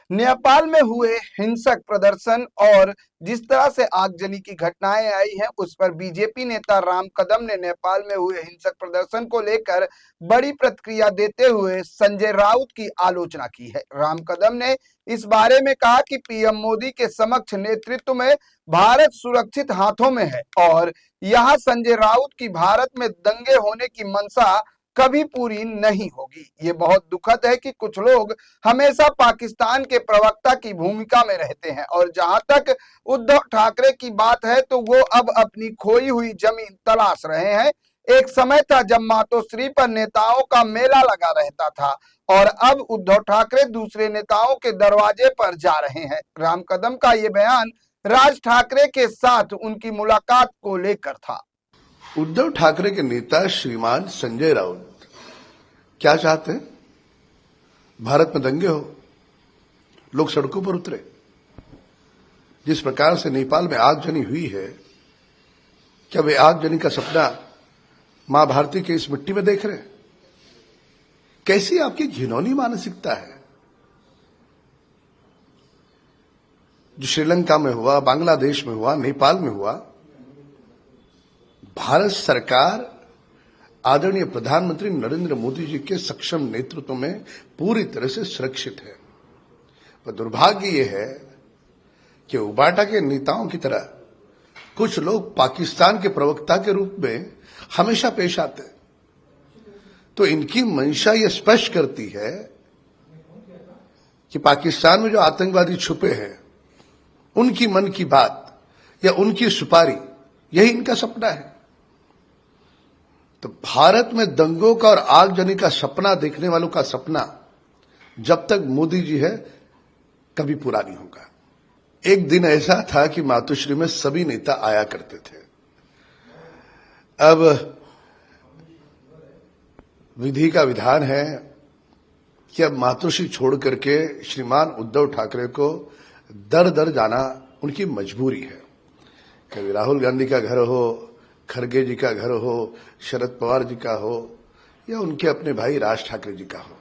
नेपाल में हुए हिंसक प्रदर्शन और जिस तरह से आगजनी की घटनाएं आई हैं उस पर बीजेपी नेता राम कदम ने नेपाल में हुए हिंसक प्रदर्शन को लेकर बड़ी प्रतिक्रिया देते हुए संजय राउत की आलोचना की है। राम कदम ने इस बारे में कहा कि पीएम मोदी के समक्ष नेतृत्व में भारत सुरक्षित हाथों में है और यहां संजय राउत की भारत में दंगे होने की मंशा कभी पूरी नहीं होगी। ये बहुत दुखद है कि कुछ लोग हमेशा पाकिस्तान के प्रवक्ता की भूमिका में रहते हैं और जहां तक उद्धव ठाकरे की बात है तो वो अब अपनी खोई हुई जमीन तलाश रहे हैं। एक समय था जब मातोश्री पर नेताओं का मेला लगा रहता था और अब उद्धव ठाकरे दूसरे नेताओं के दरवाजे पर जा रहे हैं। राम कदम का ये बयान राज ठाकरे के साथ उनकी मुलाकात को लेकर था। उद्धव ठाकरे के नेता श्रीमान संजय राउत क्या चाहते हैं? भारत में दंगे हो, लोग सड़कों पर उतरे। जिस प्रकार से नेपाल में आगजनी हुई है, क्या वे आगजनी का सपना मां भारती के इस मिट्टी में देख रहे हैं? कैसी आपकी घिनौनी मानसिकता है? जो श्रीलंका में हुआ, बांग्लादेश में हुआ, नेपाल में हुआ, भारत सरकार आदरणीय प्रधानमंत्री नरेंद्र मोदी जी के सक्षम नेतृत्व में पूरी तरह से सुरक्षित है। पर दुर्भाग्य यह है कि उबाटा के नेताओं की तरह कुछ लोग पाकिस्तान के प्रवक्ता के रूप में हमेशा पेश आते हैं। तो इनकी मंशा यह स्पष्ट करती है कि पाकिस्तान में जो आतंकवादी छुपे हैं, उनकी मन की बात या उनकी सुपारी, यही इनका सपना है। तो भारत में दंगों का और आगजनी का सपना देखने वालों का सपना जब तक मोदी जी है कभी पूरा नहीं होगा। एक दिन ऐसा था कि मातोश्री में सभी नेता आया करते थे। अब विधि का विधान है कि अब मातोश्री छोड़ करके श्रीमान उद्धव ठाकरे को दर दर जाना उनकी मजबूरी है। कभी राहुल गांधी का घर हो, खरगे जी का घर हो, शरद पवार जी का हो या उनके अपने भाई राज ठाकरे जी का हो।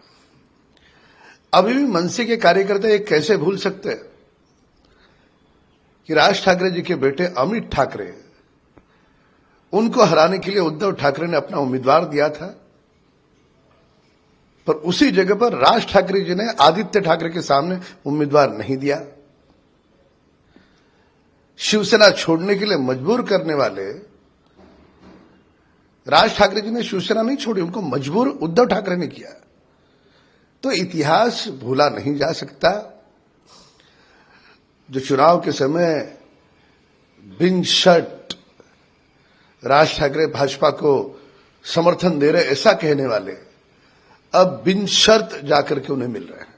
अभी भी मनसे के कार्यकर्ता ये कैसे भूल सकते हैं कि राज ठाकरे जी के बेटे अमित ठाकरे, उनको हराने के लिए उद्धव ठाकरे ने अपना उम्मीदवार दिया था, पर उसी जगह पर राज ठाकरे जी ने आदित्य ठाकरे के सामने उम्मीदवार नहीं दिया। शिवसेना छोड़ने के लिए मजबूर करने वाले राज ठाकरे जी ने शिवसेना नहीं छोड़ी, उनको मजबूर उद्धव ठाकरे ने किया। तो इतिहास भूला नहीं जा सकता। जो चुनाव के समय बिन शर्त राज ठाकरे भाजपा को समर्थन दे रहे ऐसा कहने वाले अब बिन शर्त जाकर के उन्हें मिल रहे हैं।